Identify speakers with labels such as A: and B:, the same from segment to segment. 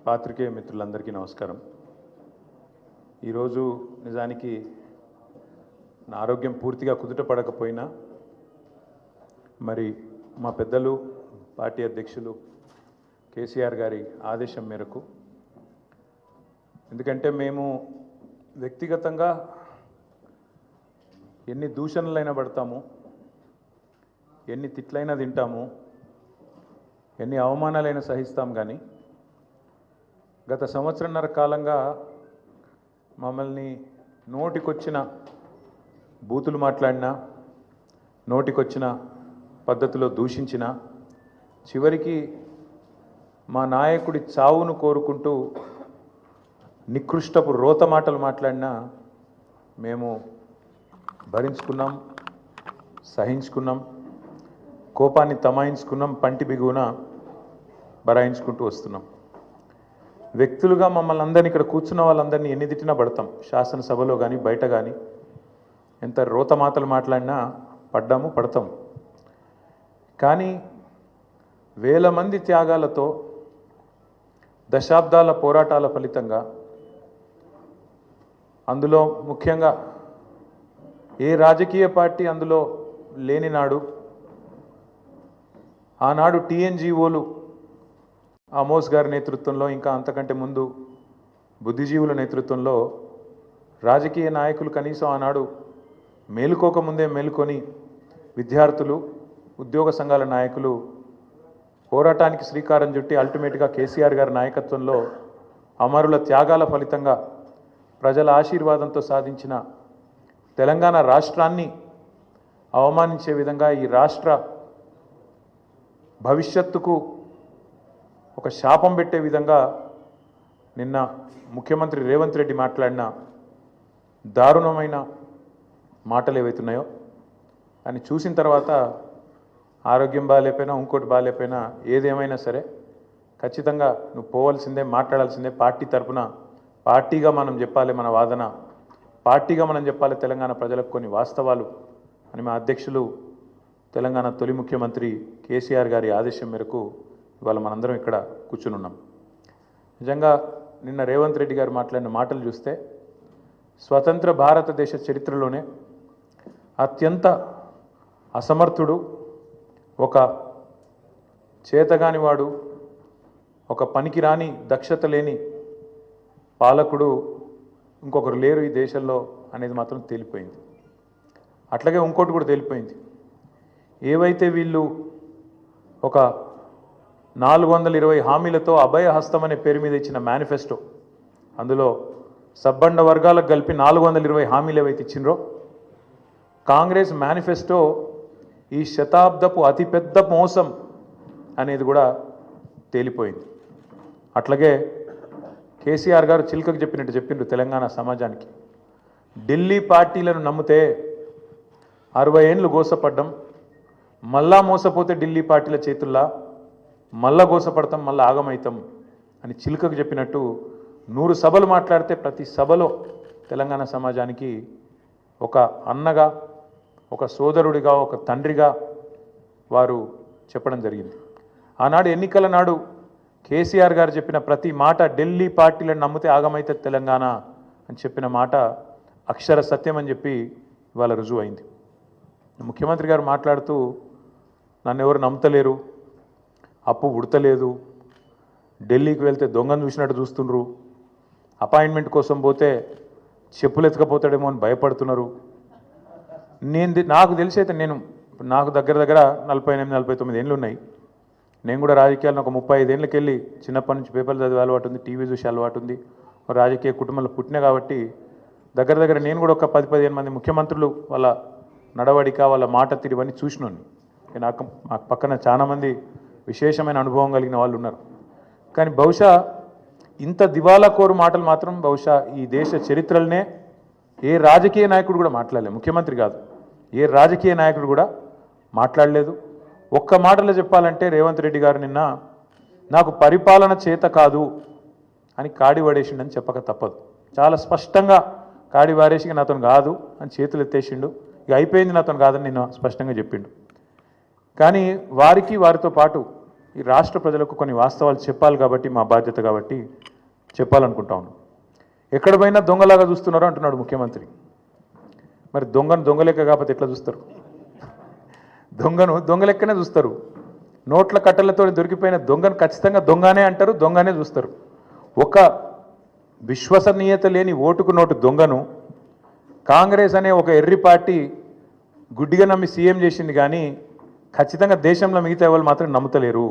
A: పాత్రికేయ మిత్రులందరికీ నమస్కారం. ఈరోజు నిజానికి నా ఆరోగ్యం పూర్తిగా కుదుట పడకపోయినా మరి మా పెద్దలు పార్టీ అధ్యక్షులు కేసీఆర్ గారి ఆదేశం మేరకు, ఎందుకంటే మేము వ్యక్తిగతంగా ఎన్ని దూషణలైనా పడతాము, ఎన్ని తిట్లైనా తింటాము, ఎన్ని అవమానాలైనా సహిస్తాం. కానీ గత సంవత్సరన్నర కాలంగా మమ్మల్ని నోటికొచ్చిన బూతులు మాట్లాడినా, నోటికొచ్చిన పద్ధతిలో దూషించిన, చివరికి మా నాయకుడి చావును కోరుకుంటూ నికృష్టపు రోత మాటలు మాట్లాడినా మేము భరించుకున్నాం, సహించుకున్నాం, కోపాన్ని తమాయించుకున్నాం, పంటి బిగువున బరాయించుకుంటూ వస్తున్నాం. వ్యక్తులుగా మమ్మల్ని అందరినీ, ఇక్కడ కూర్చున్న వాళ్ళందరినీ ఎన్ని తిట్టినా పడతాం. శాసనసభలో కానీ బయట కానీ ఎంత రోత మాటలు మాట్లాడినా పడ్డాము, పడతాం. కానీ వేల మంది త్యాగాలతో, దశాబ్దాల పోరాటాల ఫలితంగా, అందులో ముఖ్యంగా ఏ రాజకీయ పార్టీ అందులో లేని నాడు, ఆనాడు టీఎన్జిఓలు ఆమోస్ గారి నేతృత్వంలో, ఇంకా అంతకంటే ముందు బుద్ధిజీవుల నేతృత్వంలో రాజకీయ నాయకులు కనీసం ఆనాడు మేలుకోకముందే మేలుకొని విద్యార్థులు, ఉద్యోగ సంఘాల నాయకులు పోరాటానికి శ్రీకారం చుట్టి అల్టిమేట్గా కేసీఆర్ గారి నాయకత్వంలో అమరుల త్యాగాల ఫలితంగా ప్రజల ఆశీర్వాదంతో సాధించిన తెలంగాణ రాష్ట్రాన్ని అవమానించే విధంగా, ఈ రాష్ట్ర భవిష్యత్తుకు ఒక శాపం పెట్టే విధంగా నిన్న ముఖ్యమంత్రి రేవంత్ రెడ్డి మాట్లాడిన దారుణమైన మాటలు ఏవైతున్నాయో అని చూసిన తర్వాత ఆరోగ్యం బాగాలేకపోయినా, ఇంకోటి బాగాలేకపోయినా, ఏదేమైనా సరే ఖచ్చితంగా నువ్వు పోవాల్సిందే, మాట్లాడాల్సిందే. పార్టీ తరఫున పార్టీగా మనం చెప్పాలి, మన వాదన పార్టీగా మనం చెప్పాలి తెలంగాణ ప్రజలకు కొన్ని వాస్తవాలు అని మా అధ్యక్షులు, తెలంగాణ తొలి ముఖ్యమంత్రి కేసీఆర్ గారి ఆదేశం మేరకు ఇవాళ మనందరం ఇక్కడ కూర్చుని ఉన్నాం. నిజంగా నిన్న రేవంత్ రెడ్డి గారు మాట్లాడిన మాటలు చూస్తే స్వతంత్ర భారతదేశ చరిత్రలోనే అత్యంత అసమర్థుడు, ఒక చేతగానివాడు, ఒక పనికిరాని దక్షత లేని పాలకుడు ఇంకొకరు లేరు ఈ దేశంలో అనేది మాత్రం తేలిపోయింది. అట్లాగే ఇంకోటి కూడా తేలిపోయింది. ఏవైతే వీళ్ళు ఒక 420 హామీలతో అభయ హస్తం అనే పేరు మీద ఇచ్చిన మేనిఫెస్టో, అందులో సబ్బండ వర్గాలకు కలిపి 420 హామీలు ఏవైతే ఇచ్చినరో, కాంగ్రెస్ మేనిఫెస్టో ఈ శతాబ్దపు అతిపెద్ద మోసం అనేది కూడా తేలిపోయింది. అట్లాగే కేసీఆర్ గారు చిలుకకు చెప్పినట్టు చెప్పిండ్రు తెలంగాణ సమాజానికి. ఢిల్లీ పార్టీలను నమ్మితే 60 ఏళ్ళు గోసపడ్డం, మళ్ళా మోసపోతే ఢిల్లీ పార్టీల చేతుల్లా మళ్ళా గోసపడతాం, మళ్ళీ ఆగమవుతాం అని చిలుకకు చెప్పినట్టు 100 సభలు మాట్లాడితే ప్రతి సభలో తెలంగాణ సమాజానికి ఒక అన్నగా, ఒక సోదరుడిగా, ఒక తండ్రిగా వారు చెప్పడం జరిగింది. ఆనాడు ఎన్నికల నాడు కేసీఆర్ గారు చెప్పిన ప్రతి మాట, ఢిల్లీ పార్టీలను నమ్మితే ఆగమైతే తెలంగాణ అని చెప్పిన మాట అక్షర సత్యం అని చెప్పి ఇవాళ రుజువు అయింది. ముఖ్యమంత్రి గారు మాట్లాడుతూ నన్ను ఎవరు నమ్ముతలేరు, అప్పు ఉడతలేదు, ఢిల్లీకి వెళ్తే దొంగను చూసినట్టు చూస్తుండ్రు, అపాయింట్మెంట్ కోసం పోతే చెప్పులు ఎత్తుకపోతాడేమో అని భయపడుతున్నారు. నాకు తెలిసి అయితే నాకు దగ్గర 48-49 ఏళ్ళు ఉన్నాయి. నేను కూడా రాజకీయాలను ఒక 35 ఏళ్ళకి వెళ్ళి చిన్నప్పటి నుంచి పేపర్లు చదివే అలవాటు ఉంది, టీవీ చూసే అలవాటు ఉంది, రాజకీయ కుటుంబంలో పుట్టినా కాబట్టి దగ్గర నేను కూడా ఒక 10-15 మంది ముఖ్యమంత్రులు వాళ్ళ నడవడిక, వాళ్ళ మాట తీరువని చూసినాను. నాకు పక్కన చాలామంది విశేషమైన అనుభవం కలిగిన వాళ్ళు ఉన్నారు. కానీ బహుశా ఇంత దివాలా కోరు మాటలు మాత్రం బహుశా ఈ దేశ చరిత్రలనే ఏ రాజకీయ నాయకుడు కూడా మాట్లాడలేదు. ముఖ్యమంత్రి కాదు, ఏ రాజకీయ నాయకుడు కూడా మాట్లాడలేదు. ఒక్క మాటలో చెప్పాలంటే రేవంత్ రెడ్డి గారు నిన్న నాకు పరిపాలన చేత కాదు అని కాడి పడేసిండని చెప్పక తప్పదు. చాలా స్పష్టంగా కాడి వారేసి నాతో కాదు అని చేతులు ఎత్తేసిండు. ఇక అయిపోయింది, నాతో కాదని నిన్న స్పష్టంగా చెప్పిండు. కానీ వారితో పాటు ఈ రాష్ట్ర ప్రజలకు కొన్ని వాస్తవాలు చెప్పాలి కాబట్టి మా బాధ్యత కాబట్టి చెప్పాలనుకుంటా ఉన్నాం. ఎక్కడ పోయినా దొంగలాగా చూస్తున్నారో అంటున్నాడు ముఖ్యమంత్రి. మరి దొంగను దొంగలెక్క కాకపోతే ఎట్లా చూస్తారు? దొంగను దొంగలెక్కనే చూస్తారు. నోట్ల కట్టలతో దొరికిపోయిన దొంగను ఖచ్చితంగా దొంగనే అంటారు, దొంగనే చూస్తారు. ఒక విశ్వసనీయత లేని ఓటుకు నోటు దొంగను కాంగ్రెస్ అనే ఒక ఎర్రి పార్టీ గుడ్డిగా నమ్మి సీఎం చేసింది, కానీ ఖచ్చితంగా దేశంలో మిగతా వాళ్ళు మాత్రం నమ్ముతలేరు.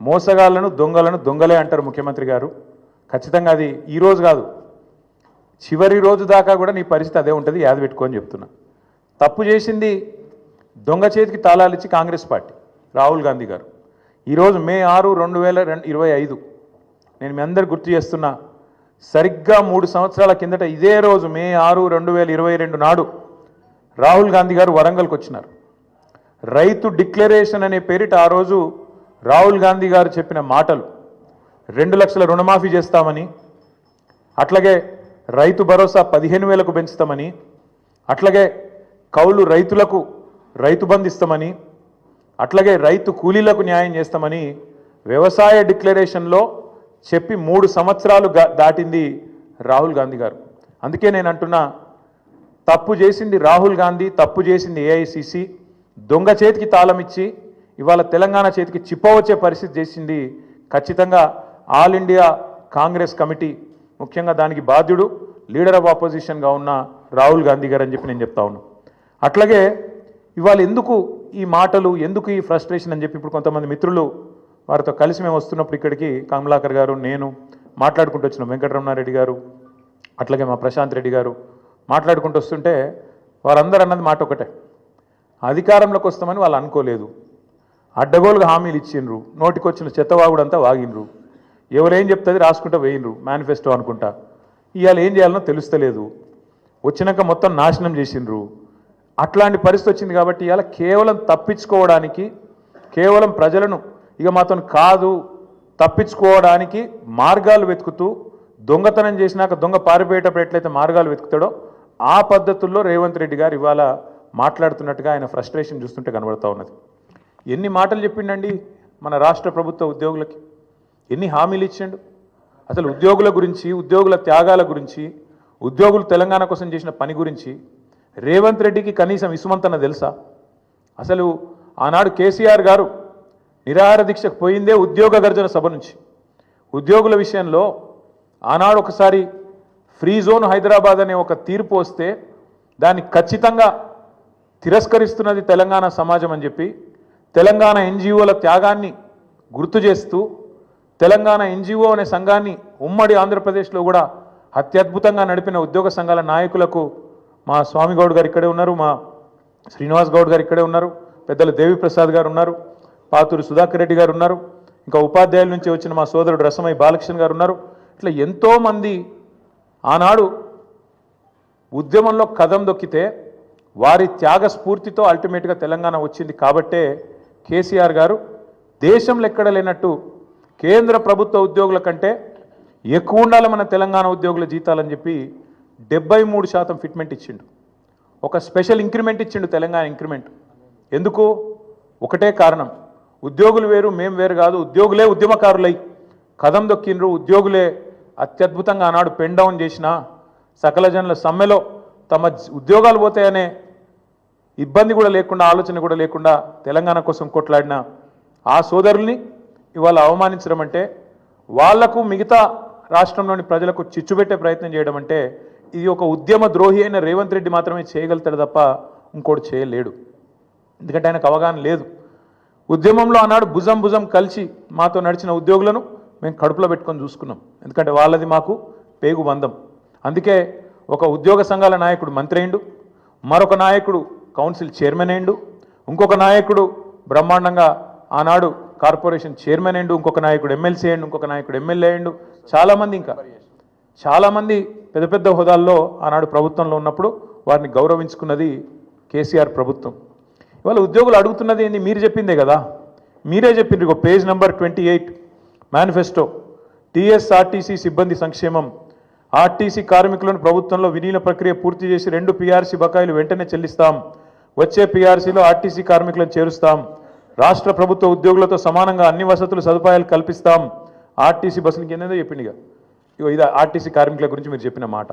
A: మోసగాళ్లను దొంగలను దొంగలే అంటారు ముఖ్యమంత్రి గారు. ఖచ్చితంగా అది ఈరోజు కాదు, చివరి రోజు దాకా కూడా నీ పరిస్థితి అదే ఉంటుంది, యాద పెట్టుకొని చెప్తున్నా. తప్పు చేసింది దొంగ చేతికి తాళాలు ఇచ్చి కాంగ్రెస్ పార్టీ రాహుల్ గాంధీ గారు. ఈరోజు మే 6, 2025 నేను మీ అందరు గుర్తు చేస్తున్నా, సరిగ్గా 3 సంవత్సరాల కిందట ఇదే రోజు మే 6, 2022 నాడు రాహుల్ గాంధీ గారు వరంగల్కి వచ్చినారు. రైతు డిక్లరేషన్ అనే పేరిట ఆ రోజు రాహుల్ గాంధీ గారు చెప్పిన మాటలు 2 లక్షల రుణమాఫీ చేస్తామని, అట్లాగే రైతు భరోసా 15,000కు పెంచుతామని, అట్లాగే కౌలు రైతులకు రైతు బంధు ఇస్తామని, అట్లాగే రైతు కూలీలకు న్యాయం చేస్తామని వ్యవసాయ డిక్లరేషన్లో చెప్పి 3 సంవత్సరాలు దాటింది రాహుల్ గాంధీ గారు. అందుకే నేను అంటున్నా, తప్పు చేసింది రాహుల్ గాంధీ, తప్పు చేసింది ఏఐసిసి. దొంగ చేతికి తాళం ఇచ్చి ఇవాళ తెలంగాణ చేతికి చిప్పవచ్చే పరిస్థితి చేసింది ఖచ్చితంగా ఆల్ ఇండియా కాంగ్రెస్ కమిటీ, ముఖ్యంగా దానికి బాధ్యుడు లీడర్ ఆఫ్ ఆపోజిషన్గా ఉన్న రాహుల్ గాంధీ గారు అని చెప్పి నేను చెప్తా ఉన్నాను. అట్లాగే ఇవాళ ఎందుకు ఈ మాటలు, ఎందుకు ఈ ఫ్రస్ట్రేషన్ అని చెప్పి ఇప్పుడు కొంతమంది మిత్రులు వారితో కలిసి మేము వస్తున్నప్పుడు ఇక్కడికి కమలాకర్ గారు, నేను మాట్లాడుకుంటూ వచ్చినాం, వెంకటరమణారెడ్డి గారు, అట్లాగే మా ప్రశాంత్ రెడ్డి గారు మాట్లాడుకుంటూ వస్తుంటే వారందరూ అన్నది మాట ఒకటే, అధికారంలోకి వస్తామని వాళ్ళు అనుకోలేదు, అడ్డగోలుగా హామీలు ఇచ్చిండ్రు, నోటికొచ్చిన చెత్తవాగుడంతా వాగినరు, ఎవరేం చెప్తుంది రాసుకుంటూ వేయినరు, మేనిఫెస్టో అనుకుంటా. ఇవాళ ఏం చేయాలనో తెలుస్తలేదు, వచ్చినాక మొత్తం నాశనం చేసిండ్రు. అట్లాంటి పరిస్థితి వచ్చింది కాబట్టి ఇవాళ కేవలం తప్పించుకోవడానికి, కేవలం ప్రజలను ఇక మాతో కాదు తప్పించుకోవడానికి మార్గాలు వెతుకుతూ, దొంగతనం చేసినాక దొంగ పారిపోయేటప్పుడు ఎట్లయితే మార్గాలు వెతుకుతాడో ఆ పద్ధతుల్లో రేవంత్ రెడ్డి గారు ఇవాళ మాట్లాడుతున్నట్టుగా ఆయన ఫ్రస్ట్రేషన్ చూస్తుంటే కనబడతా ఉన్నది. ఎన్ని మాటలు చెప్పిండండి మన రాష్ట్ర ప్రభుత్వ ఉద్యోగులకి, ఎన్ని హామీలు ఇచ్చిండు. అసలు ఉద్యోగుల గురించి, ఉద్యోగుల త్యాగాల గురించి, ఉద్యోగులు తెలంగాణ కోసం చేసిన పని గురించి రేవంత్ రెడ్డికి కనీసం ఇసుమంతన తెలుసా? అసలు ఆనాడు కేసీఆర్ గారు నిరాహార దీక్షకు పోయిందే ఉద్యోగ గర్జన సభ నుంచి. ఉద్యోగుల విషయంలో ఆనాడు ఒకసారి ఫ్రీ జోన్ హైదరాబాద్ అనే ఒక తీర్పు వస్తే దాన్ని ఖచ్చితంగా తిరస్కరిస్తున్నది తెలంగాణ సమాజం అని చెప్పి తెలంగాణ ఎన్జిఓల త్యాగాన్ని గుర్తు చేస్తూ తెలంగాణ ఎన్జిఓ అనే సంఘాన్ని ఉమ్మడి ఆంధ్రప్రదేశ్లో కూడా అత్యద్భుతంగా నడిపిన ఉద్యోగ సంఘాల నాయకులకు మా స్వామి గౌడ్ గారు ఇక్కడే ఉన్నారు, మా శ్రీనివాస్ గౌడ్ గారు ఇక్కడే ఉన్నారు, పెద్దలు దేవిప్రసాద్ గారు ఉన్నారు, పాతూరి సుధాకర్ రెడ్డి గారు ఉన్నారు, ఇంకా ఉపాధ్యాయుల నుంచి వచ్చిన మా సోదరుడు రసమయ్య బాలకృష్ణ గారు ఉన్నారు. ఇట్లా ఎంతోమంది ఆనాడు ఉద్యమంలో కదం దొక్కితే వారి త్యాగ స్ఫూర్తితో అల్టిమేట్గా తెలంగాణ వచ్చింది. కాబట్టే కేసీఆర్ గారు దేశంలో ఎక్కడ లేనట్టు కేంద్ర ప్రభుత్వ ఉద్యోగుల కంటే ఎక్కువ ఉండాలి మన తెలంగాణ ఉద్యోగుల జీతాలని చెప్పి 73% ఫిట్మెంట్ ఇచ్చిండు. ఒక స్పెషల్ ఇంక్రిమెంట్ ఇచ్చిండు, తెలంగాణ ఇంక్రిమెంట్. ఎందుకు? ఒకటే కారణం, ఉద్యోగులు వేరు మేము వేరు కాదు, ఉద్యోగులే ఉద్యమకారులై కదం దొక్కిండ్రు, ఉద్యోగులే అత్యద్భుతంగా ఆనాడు పెన్ డౌన్ చేసిన సకల జనుల సమ్మెలో తమ ఉద్యోగాలు పోతాయనే ఇబ్బంది కూడా లేకుండా, ఆలోచన కూడా లేకుండా తెలంగాణ కోసం కొట్లాడిన ఆ సోదరుల్ని ఇవాళ అవమానించడం అంటే, వాళ్లకు మిగతా రాష్ట్రంలోని ప్రజలకు చిచ్చుపెట్టే ప్రయత్నం చేయడం అంటే, ఇది ఒక ఉద్యమ ద్రోహి అయిన రేవంత్ రెడ్డి మాత్రమే చేయగలుగుతాడు తప్ప ఇంకోటి చేయలేడు. ఎందుకంటే ఆయనకు అవగాహన లేదు. ఉద్యమంలో ఆనాడు భుజం భుజం కలిసి మాతో నడిచిన ఉద్యోగులను మేము కడుపులో పెట్టుకొని చూసుకున్నాం. ఎందుకంటే వాళ్ళది మాకు పేగు బంధం. అందుకే ఒక ఉద్యోగ సంఘాల నాయకుడు మంత్రి అయిండు, మరొక నాయకుడు కౌన్సిల్ చైర్మన్ అయిండు, ఇంకొక నాయకుడు బ్రహ్మాండంగా ఆనాడు కార్పొరేషన్ చైర్మన్ అయిండు, ఇంకొక నాయకుడు ఎమ్మెల్సీ అయిండు, ఇంకొక నాయకుడు ఎమ్మెల్యే అయిండు, చాలామంది ఇంకా చాలామంది పెద్ద పెద్ద హోదాల్లో ఆనాడు ప్రభుత్వంలో ఉన్నప్పుడు వారిని గౌరవించుకున్నది కేసీఆర్ ప్రభుత్వం. ఇవాళ ఉద్యోగులు అడుగుతున్నది ఏంది? మీరు చెప్పిందే కదా, మీరే చెప్పిండ్రు. ఇక పేజ్ నెంబర్ 28 మేనిఫెస్టో, టీఎస్ఆర్టీసీ సిబ్బంది సంక్షేమం, ఆర్టీసీ కార్మికులను ప్రభుత్వంలో విలీన ప్రక్రియ పూర్తి చేసి 2 పీఆర్సీ బకాయిలు వెంటనే చెల్లిస్తాం, వచ్చే పీఆర్సీలో ఆర్టీసీ కార్మికులను చేరుస్తాం, రాష్ట్ర ప్రభుత్వ ఉద్యోగులతో సమానంగా అన్ని వసతులు సదుపాయాలు కల్పిస్తాం. ఆర్టీసీ బస్సులకి ఏందో చెప్పింది. ఇక ఇది ఆర్టీసీ కార్మికుల గురించి మీరు చెప్పిన మాట.